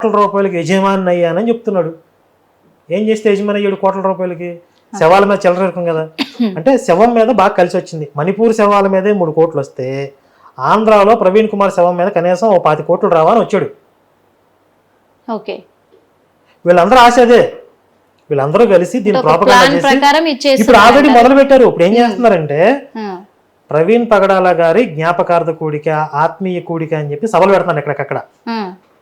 కోట్ల రూపాయలకి యజమాని అయ్యానని చెప్తున్నాడు. ఏం చేస్తే యజమాని అయ్యాడు కోట్ల రూపాయలకి? శవాల మీద చిల్లరకం కదా. అంటే శవం మీద బాగా కలిసి వచ్చింది. మణిపూర్ శవాల మీదే 3 కోట్లు వస్తే ఆంధ్రాలో ప్రవీణ్ కుమార్ శవం మీద కనీసం 20 కోట్లు రావని వచ్చాడు. ఓకే, వీళ్ళందరూ ఆశ అదే. వీళ్ళందరూ కలిసి దీన్ని ప్రాపగండా చేసి ఇప్పుడు ఆల్రెడీ మొదలు పెట్టారు. ఇప్పుడు ఏం చేస్తున్నారంటే ప్రవీణ్ పగడాల గారి జ్ఞాపకార్థ కూడిక, ఆత్మీయ కూడిక అని చెప్పి సభలు పెడుతున్నారు. ఎక్కడికక్కడ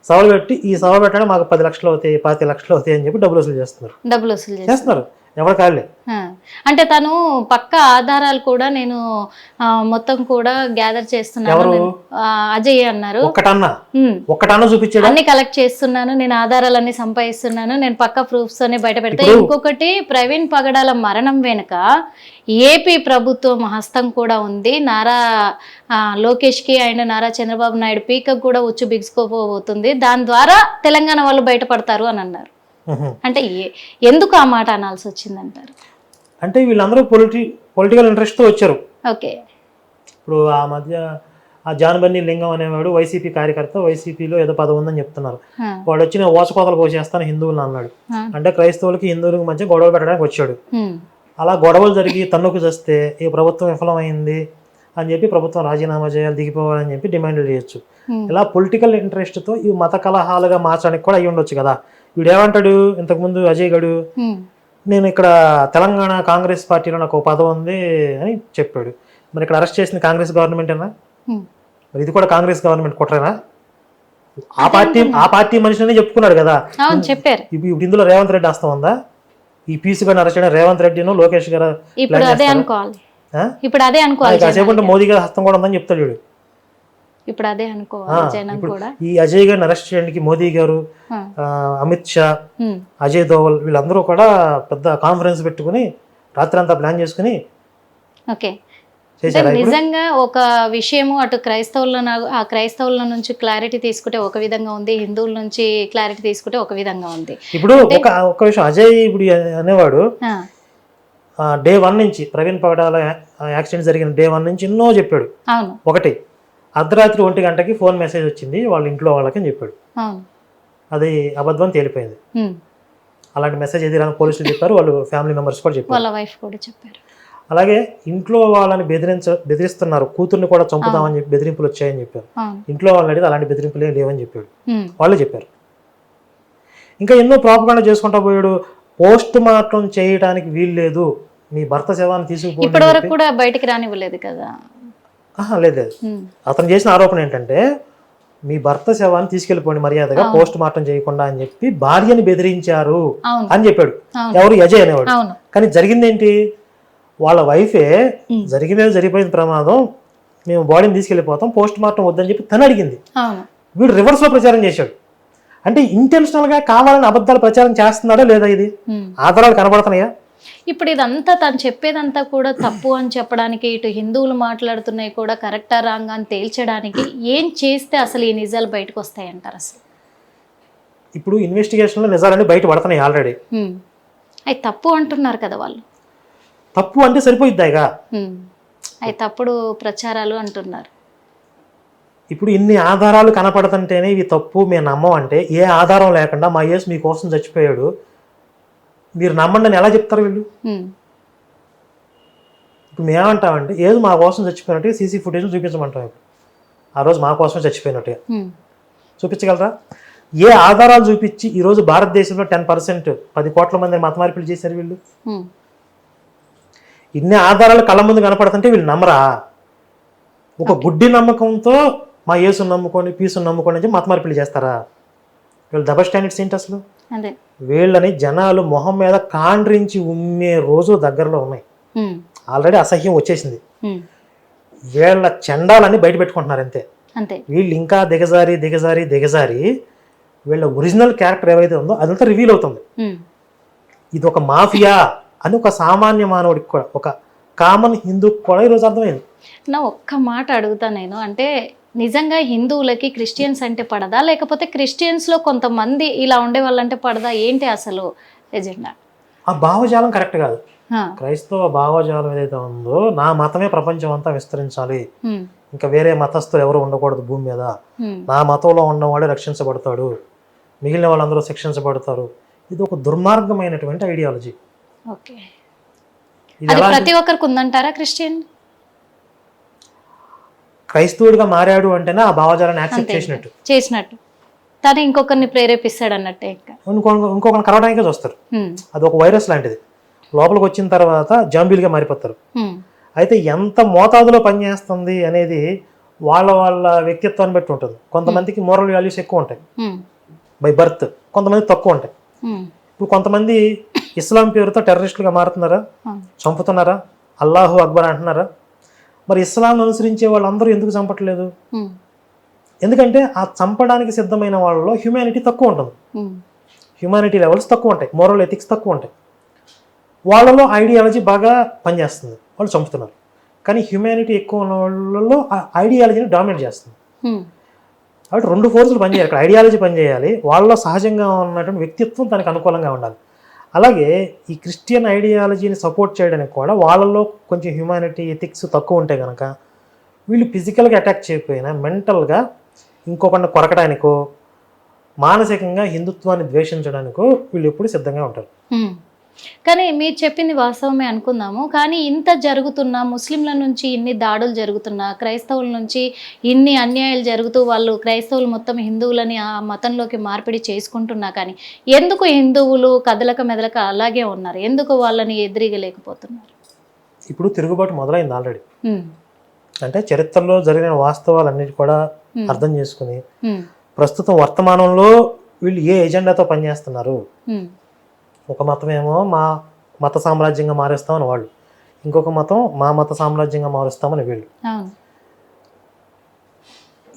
సభలు పెట్టి ఈ సభ పెట్టడం మాకు 10 లక్షలు అవుతాయి, 25 లక్షలు అవుతాయి అని చెప్పి డబ్బులు వసూలు చేస్తున్నారు. ఎవరు కాళ్ళే. అంటే తను పక్క ఆధారాలు కూడా నేను మొత్తం కూడా గ్యాదర్ చేస్తున్నాను. అజయ్ అన్నారు, ఒక్కటన్నా చూపించాడు. అన్ని కలెక్ట్ చేస్తున్నాను, నేను ఆధారాలన్నీ సంపాదిస్తున్నాను, నేను పక్క ప్రూఫ్స్ అన్ని బయట పెడతా. ఇంకొకటి, ప్రవీణ్ పగడాల మరణం వెనుక ఏపీ ప్రభుత్వం హస్తం కూడా ఉంది. నారా లోకేష్ కి అండ్ నారా చంద్రబాబు నాయుడు పీక కూడా ఉచ్చు బిగుసుకోబోతుంది, దాని ద్వారా తెలంగాణ వాళ్ళు బయటపడతారు అని అన్నారు. అంటే ఎందుకు ఆ మాట అనాల్సి వచ్చిందంటారు? అంటే వీళ్ళందరూ పొలిటికల్ ఇంట్రెస్ట్ తో వచ్చారు. ఓకే, ఇప్పుడు ఆ మధ్య ఆ జానబన్ని లింగం అనేవాడు వైసీపీ కార్యకర్త, వైసీపీలో ఏదో పదవి ఉందని చెప్తున్నారు. వాడు వచ్చి నేను ఓచకోతలు పోసేస్తాను హిందువులు అన్నాడు. అంటే క్రైస్తవులకి హిందువులకి మధ్య గొడవ పెట్టడానికి వచ్చాడు. అలా గొడవలు జరిగి తన్నుకు చేస్తే ఈ ప్రభుత్వం విఫలమైంది అని చెప్పి ప్రభుత్వం రాజీనామా చేయాలి, దిగిపోవాలని చెప్పి డిమాండ్లు చేయొచ్చు. ఇలా పొలిటికల్ ఇంట్రెస్ట్ తో ఈ మత కలహాలుగా మార్చడానికి కూడా అయ్యి ఉండొచ్చు కదా. వీడేమంటాడు, ఇంతకుముందు అజయ్ గడు నేను ఇక్కడ తెలంగాణ కాంగ్రెస్ పార్టీలో నాకు పదవి ఉంది అని చెప్పాడు. మరి ఇక్కడ అరెస్ట్ చేసిన కాంగ్రెస్ గవర్నమెంట్ ఏనా? మరి ఇది కూడా కాంగ్రెస్ గవర్నమెంట్ కుట్రేనా? ఆ పార్టీ మనిషిని చెప్పుకున్నాడు కదా. ఇప్పుడు ఇందులో రేవంత్ రెడ్డి హస్తం ఉందా? ఈ పీసీ గారిని అరెస్ట్ చేయడం రేవంత్ రెడ్డిను లోకేష్ గారు కాసేపు మోదీ గారి హస్తం కూడా ఉందని చెప్తాడు వీడు. ఇప్పుడు అదే అనుకోవాలి. ఈ అజయ్ గారిని అరెస్ట్ చేయడానికి మోదీ గారు, అమిత్ షా, అజయ్ దోవల్ వీళ్ళందరూ కూడా పెద్ద కాన్ఫరెన్స్ పెట్టుకుని రాత్రి అంతా ప్లాన్ చేసుకుని నిజంగా ఒక విషయము అటు క్రైస్తవుల నుంచి క్లారిటీ తీసుకుంటే ఒక విధంగా ఉంది, హిందువుల నుంచి క్లారిటీ తీసుకుంటే ఒక విధంగా ఉంది. ఇప్పుడు ఒక విషయం అజయ్ ఇప్పుడు అనేవాడు డే 1 నుంచి ప్రవీణ్ పగడాల యాక్సిడెంట్ జరిగిన డే 1 నుంచి ఎన్నో చెప్పాడు. ఒకటి, అర్ధరాత్రి 1 గంటకి ఫోన్ మెసేజ్ వచ్చింది వాళ్ళ ఇంట్లో వాళ్ళకి అని చెప్పాడు. అది అబద్ధం తేలిపోయింది. అలాంటి మెసేజ్ ఏది రాని పోలీసులు చెప్పారు, వాళ్ళు ఫ్యామిలీ మెంబర్స్ కూడా చెప్పారు. అలాగే ఇంట్లో వాళ్ళని బెదిరిస్తున్నారు, కూతుర్ని కూడా చంపుదామని చెప్పి బెదిరింపులు వచ్చాయని చెప్పారు. ఇంట్లో వాళ్ళని అడిగితే అలాంటి బెదిరింపులు ఏం లేవని చెప్పాడు, వాళ్ళే చెప్పారు. ఇంకా ఎన్నో ప్రాపగాండా చేసుకుంటా పోయాడు. పోస్ట్ మార్టం చేయడానికి వీలు లేదు, మీ భర్త శవాన్ని తీసుకుపోయి ఇప్పటి వరకు కూడా బయటికి రానివ్వలేదు కదా. లేదు, అతను చేసిన ఆరోపణ ఏంటంటే మీ భర్త శవాన్ని తీసుకెళ్లిపోండి మర్యాదగా, పోస్ట్ మార్టం చేయకుండా అని చెప్పి భార్యని బెదిరించారు అని చెప్పాడు. ఎవరు? అజయ్ అనేవాడు. కానీ జరిగిందేంటి, వాళ్ళ వైఫే జరిగిపోయిన ప్రమాదం, మేము బాడీని తీసుకెళ్లిపోతాం, పోస్ట్ మార్టం వద్దని చెప్పి తను అడిగింది. వీడు రివర్స్ లో ప్రచారం చేశాడు. అంటే ఇంటెన్షనల్ గా కావాలని అబద్ధాలు ప్రచారం చేస్తున్నాడా లేదా? ఇది ఆధారాలు కనబడుతున్నాయా? ఇప్పుడు ఇదంతా తను చెప్పేదంతా కూడా తప్పు అని చెప్పడానికి, ఇటు హిందువులు మాట్లాడుతున్నాయి కూడా కరెక్టా రాంగ్ అని తేల్చడానికి ఏం చేస్తే అసలు ఈ నిజాలు బయటకు వస్తాయి అంటారు? అసలు ఇప్పుడు ఇన్వెస్టిగేషన్ లో నిజాలన్నీ బయట పడుతున్నాయి ఆల్రెడీ. అవి తప్పు అంటున్నారు కదా వాళ్ళు. తప్పు అంటే సరిపోయిద్దాయిగా, అవి తప్పుడు ప్రచారాలు అంటున్నారు. ఇప్పుడు ఇన్ని ఆధారాలు కనపడుతుంటేనే ఇవి తప్పు మేము నమ్మం అంటే, ఏ ఆధారం లేకుండా మా యేసు మీకోసం చచ్చిపోయాడు మీరు నమ్మండి అని ఎలా చెప్తారు వీళ్ళు? ఇప్పుడు మేమంటామంటే ఏదో మా కోసం చచ్చిపోయినట్టు సీసీ ఫుటేజ్ చూపించమంటాం. ఇప్పుడు ఆ రోజు మా కోసమే చచ్చిపోయినట్టుగా చూపించగలరా? ఏ ఆధారాలు చూపించి ఈరోజు భారతదేశంలో 10% 10 కోట్ల మంది మత మార్పిడి చేశారు వీళ్ళు? ఇన్ని ఆధారాలు కళ్ళ ముందు కనపడుతుంటే వీళ్ళు నమ్మరా? ఒక గుడ్డి నమ్మకంతో మా యేసుని నమ్ముకొని పీసుని నమ్ముకొని అని మత మార్పిడి చేస్తారా? వీళ్ళు డబల్ స్టాండర్డ్స్ ఏంటి అసలు? వీళ్ళని జనాలు మొహం మీద కాండ్రించి ఉమ్మే రోజు దగ్గరలో ఉన్నాయి. ఆల్రెడీ అసహ్యం వచ్చేసింది. వీళ్ళ చండాలని బయట పెట్టుకుంటున్నారు అంతే. వీళ్ళు ఇంకా దిగజారి వీళ్ళ ఒరిజినల్ క్యారెక్టర్ ఏవైతే ఉందో అదంతా రివీల్ అవుతుంది. ఇది ఒక మాఫియా అని ఒక సామాన్య మానవుడికి కూడా, ఒక కామన్ హిందూకి కూడా ఈరోజు అర్థమైంది. నా ఒక్క మాట అడుగుతా నేను, అంటే నిజంగా హిందువులకి క్రిస్టియన్స్ అంటే పడదా, లేకపోతే క్రిస్టియన్స్ లో కొంతమంది ఇలా ఉండే వాళ్ళంటే పడదా? ఏంటి అసలు ఎజెండా? ఆ భావజాలం కరెక్ట్ కాదు. క్రైస్తవ భావజాలం ఏదైతే ఉందో, నా మతమే ప్రపంచం అంతా విస్తరించాలి, ఇంకా వేరే మతస్థులు ఎవరు ఉండకూడదు భూమి మీద, నా మతంలో ఉన్నవాడే రక్షించబడతాడు, మిగిలిన వాళ్ళందరూ శిక్షించబడతారు. ఇది ఒక దుర్మార్గమైనటువంటి ఐడియాలజీ. ఓకే, ఇది అది ఎలా ప్రతి ఒక్కరికి ఉందంటారా? క్రిస్టియన్ క్రైస్తవుడిగా మారాడు అంటేనే ఆ భావజాలాన్ని యాక్సెప్ట్ చేసినట్టు తను ఇంకొకరిని ప్రేరేపిస్తాడు అన్నట్టే. ఇంకా ఇంకొకరిని కలవడానికే చూస్తారు. అది ఒక వైరస్ లాంటిది. లోపలికి వచ్చిన తర్వాత జాంబీలుగా మారిపోతారు. అయితే ఎంత మోతాదులో పనిచేస్తుంది అనేది వాళ్ళ వాళ్ళ వ్యక్తిత్వాన్ని బట్టి ఉంటుంది. కొంతమందికి మోరల్ వాల్యూస్ ఎక్కువ ఉంటాయి బై బర్త్, కొంతమంది తక్కువ ఉంటాయి. ఇప్పుడు కొంతమంది ఇస్లాం పేరుతో టెర్రరిస్టులుగా మారుతున్నారా, చంపుతున్నారా, అల్లాహు అక్బర్ అంటున్నారా? మరి ఇస్లాం అనుసరించే వాళ్ళందరూ ఎందుకు చంపట్లేదు? ఎందుకంటే ఆ చంపడానికి సిద్ధమైన వాళ్ళలో హ్యుమానిటీ తక్కువ ఉంటుంది. హ్యుమానిటీ లెవెల్స్ తక్కువ ఉంటాయి, మోరల్ ఎథిక్స్ తక్కువ ఉంటాయి. వాళ్ళలో ఐడియాలజీ బాగా పనిచేస్తుంది, వాళ్ళు చంపుతున్నారు. కానీ హ్యుమానిటీ ఎక్కువ ఉన్న వాళ్ళలో ఆ ఐడియాలజీని డామినేట్ చేస్తుంది. కాబట్టి రెండు ఫోర్సులు పనిచేయాలి. ఇక్కడ ఐడియాలజీ పనిచేయాలి, వాళ్ళలో సహజంగా ఉన్నటువంటి వ్యక్తిత్వం దానికి అనుకూలంగా ఉండాలి. అలాగే ఈ క్రిస్టియన్ ఐడియాలజీని సపోర్ట్ చేయడానికి కూడా వాళ్ళలో కొంచెం హ్యుమానిటీ ఎథిక్స్ తక్కువ ఉంటే కనుక వీళ్ళు ఫిజికల్గా అటాక్ చేయకపోయినా మెంటల్గా ఇంకొకరిని కొరకడానికో మానసికంగా హిందుత్వాన్ని ద్వేషించడానికో వీళ్ళు ఎప్పుడు సిద్ధంగా ఉంటారు. కానీ మీరు చెప్పింది వాస్తవమే అనుకుందాము. కానీ ఇంత జరుగుతున్నా, ముస్లింల నుంచి ఇన్ని దాడులు జరుగుతున్నా, క్రైస్తవుల నుంచి ఇన్ని అన్యాయాలు జరుగుతూ వాళ్ళు క్రైస్తవులు మొత్తం హిందువులని ఆ మతంలోకి మార్పిడి చేసుకుంటున్నా కానీ ఎందుకు హిందువులు కదలక మెదలక అలాగే ఉన్నారు? ఎందుకు వాళ్ళని ఎదిరిగలేకపోతున్నారు? ఇప్పుడు తిరుగుబాటు మొదలైంది ఆల్రెడీ. అంటే చరిత్రలో జరిగిన వాస్తవాలన్నిటి కూడా అర్థం చేసుకుని ప్రస్తుతం వర్తమానంలో వీళ్ళు ఏ ఎజెండాతో పనిచేస్తున్నారు. ఒక మతం ఏమో మా మత సామ్రాజ్యంగా మారుస్తామని వాళ్ళు, ఇంకొక మతం మా మత సామ్రాజ్యంగా మారుస్తామని వీళ్ళు.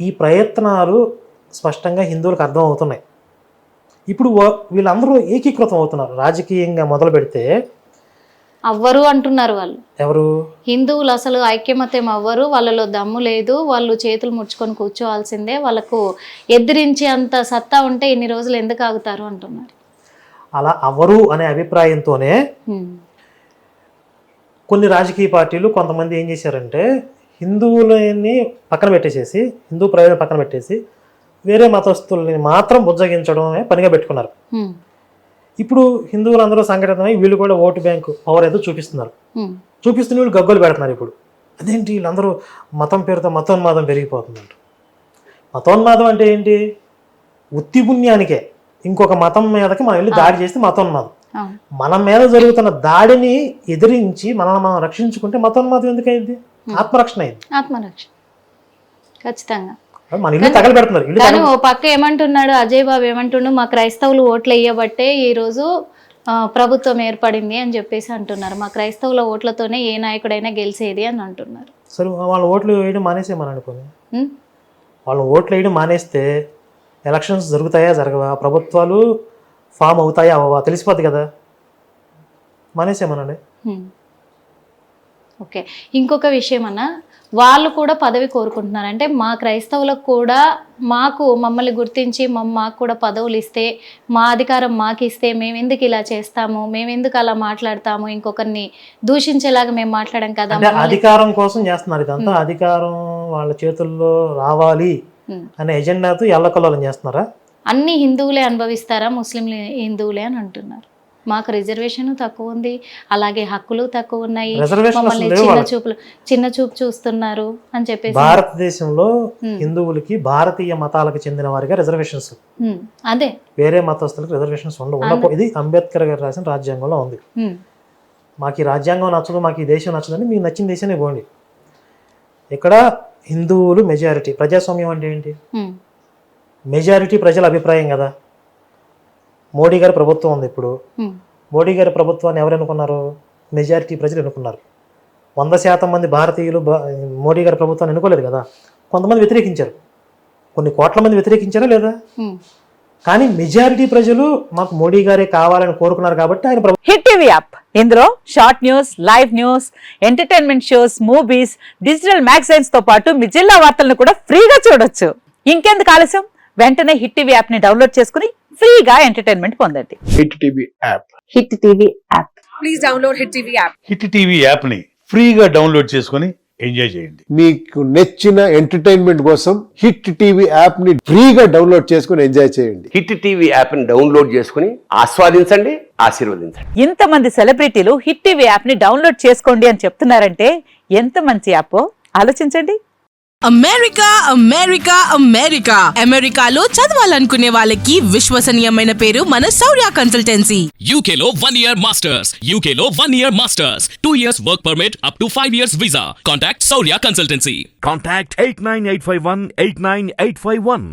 ఈ ప్రయత్నాలు స్పష్టంగా హిందువులకు అర్థం అవుతున్నాయి. ఇప్పుడు వీళ్ళందరూ ఏకీకృతం అవుతున్నారు. రాజకీయంగా మొదలు పెడితే అవ్వరు అంటున్నారు వాళ్ళు. ఎవరు? హిందువులు అసలు ఐక్యమత్యం అవ్వరు, వాళ్ళలో దమ్ము లేదు, వాళ్ళు చేతులు ముడుచుకొని కూర్చోవాల్సిందే, వాళ్ళకు ఎదిరించే అంత సత్తా ఉంటే ఇన్ని రోజులు ఎందుకు ఆగుతారు అంటున్నారు. అలా అవ్వరు అనే అభిప్రాయంతోనే కొన్ని రాజకీయ పార్టీలు కొంతమంది ఏం చేశారంటే హిందువులని పక్కన పెట్టేసేసి, హిందూ ప్రయోజనం పక్కన పెట్టేసి వేరే మతస్థుల్ని మాత్రం బుజ్జగించడమే పనిగా పెట్టుకున్నారు. ఇప్పుడు హిందువులందరూ సంఘటితమై వీళ్ళు కూడా ఓటు బ్యాంకు పవర్ ఏదో చూపిస్తున్నారు. చూపిస్తున్న వీళ్ళు గగ్గోలు పెడుతున్నారు. ఇప్పుడు అదేంటి వీళ్ళందరూ మతం పేరుతో మతోన్మాదం పెరిగిపోతుందంట. మతోన్మాదం అంటే ఏంటి? ఉత్తి పుణ్యానికే ఇంకొక మతం మీదకి మనం వెళ్ళి దాడి చేస్తే మతోన్మాదం. మన మీద జరుగుతున్న దాడిని ఎదిరించి మనల్ని మనం రక్షించుకుంటే మతోన్మాదం ఎందుకు అయింది? ఆత్మరక్షణ అయింది. ఆత్మరక్షణ ఖచ్చితంగా. మన ఇల్లు తగలబెడుతున్నారు. కానీ ఓ పక్క ఏమంటున్నాడు అజయ్ బాబు, ఏమంటున్నాడు, మా క్రైస్తవులు ఓట్లు వేయబట్టే ఈ రోజు ప్రభుత్వం ఏర్పడింది అని చెప్పేసి అంటున్నారు. మా క్రైస్తవుల ఓట్లతోనే ఏ నాయకుడైనా గెలిచేది అని అంటున్నారు. సరే వాళ్ళ ఓట్లు వేయడం మానేసేమని అనుకోని, వాళ్ళు ఓట్లు వేయడం మానేస్తే ఎలక్షన్స్ జరుగుతాయా జరగవా, ప్రభుత్వాలు ఫామ్ అవుతాయా అవ్వవా తెలిసిపోద్ది కదా. మానేసేమనండి. ఓకే, ఇంకొక విషయం అన్న, వాళ్ళు కూడా పదవి కోరుకుంటున్నారు. అంటే మా క్రైస్తవులకు కూడా మమ్మల్ని గుర్తించి మాకు కూడా పదవులు ఇస్తే, మా అధికారం మాకు ఇస్తే మేము ఎందుకు ఇలా చేస్తాము, మేము ఎందుకు అలా మాట్లాడతాము, ఇంకొకరిని దూషించేలాగా మేము మాట్లాడాం కదా. అధికారం కోసం చేస్తున్నారు ఇదంతా. అధికారం వాళ్ళ చేతుల్లో రావాలి అనే ఎజెండాతో ఎల్లకల్లోలం చేస్తున్నారా? అన్ని హిందువులే అనుభవిస్తారా, ముస్లింలు హిందువులే అని అంటున్నారు. మాకు రిజర్వేషన్ తక్కువ ఉంది, అలాగే హక్కులు తక్కువ ఉన్నాయి, మమ్మల్ని చిన్న చూపు చూస్తున్నారు అని చెప్పేసి. భారతదేశంలో హిందువులకి భారతీయ మతాలకు చెందిన వారిగా రిజర్వేషన్స్, అదే వేరే మతస్థులకు రిజర్వేషన్స్ ఉండవు. ఇది అంబేద్కర్ గారు రాసిన రాజ్యాంగంలో ఉంది. మాకు ఈ రాజ్యాంగం నచ్చదు, మాకు ఈ దేశం నచ్చదని మీకు నచ్చిన దేశాన్ని పోండి. ఇక్కడ హిందువులు మెజారిటీ. ప్రజాస్వామ్యం అంటే ఏంటి? మెజారిటీ ప్రజల అభిప్రాయం కదా. మోడీ గారి ప్రభుత్వం ఉంది. ఇప్పుడు మోడీ గారి ప్రభుత్వాన్ని ఎవరు ఎన్నుకున్నారు? మెజారిటీ ప్రజలు ఎన్నుకున్నారు. 100% మంది భారతీయులు మోడీ గారి ప్రభుత్వాన్ని ఎన్నుకోలేదు కదా. కొంతమంది వ్యతిరేకించారు, కొన్ని కోట్ల మంది వ్యతిరేకించారా లేదా? కానీ మెజారిటీ ప్రజలు మాకు మోడీ గారే కావాలని కోరుకున్నారు కాబట్టి ఆయన. హిట్ టీవీ యాప్, ఇందులో short news, live news, entertainment shows, movies, digital magazines తో పాటు మీ జిల్లా వార్తలను కూడా ఫ్రీగా చూడొచ్చు. ఇంకెందుకు ఆలస్యం, వెంటనే హిట్ టీవీ యాప్ ని డౌన్లోడ్ చేసుకుని ఫ్రీగా ఎంటర్టైన్మెంట్ పొందండి. Hit TV app. Hit TV app. Please download hit TV app. Hit TV app ని ఫ్రీగా డౌన్లోడ్ చేసుకుని ఎంజాయ్ చేయండి. మీకు నచ్చిన ఎంటర్టైన్మెంట్ కోసం హిట్ టీవీ యాప్ ని ఫ్రీగా డౌన్లోడ్ చేసుకుని ఎంజాయ్ చేయండి. హిట్ టీవీ యాప్ ని డౌన్లోడ్ చేసుకుని ఆస్వాదించండి, ఆశీర్వదించండి. ఇంతమంది సెలబ్రిటీలు హిట్ టీవీ యాప్ ని డౌన్లోడ్ చేసుకోండి అని చెప్తున్నారంటే ఎంత మంచి యాప్ ఆలోచించండి. అమెరికా అమెరికా అమెరికా అమెరికాలో చదవాలనుకునే వాళ్ళకి విశ్వసనీయమైన పేరు మన శౌర్య కన్సల్టెన్సీ. UK లో 1 year masters. UK లో 1 year masters. 2 years work permit up to 5 years visa. Contact Saurya Consultancy. Contact 89851 89851.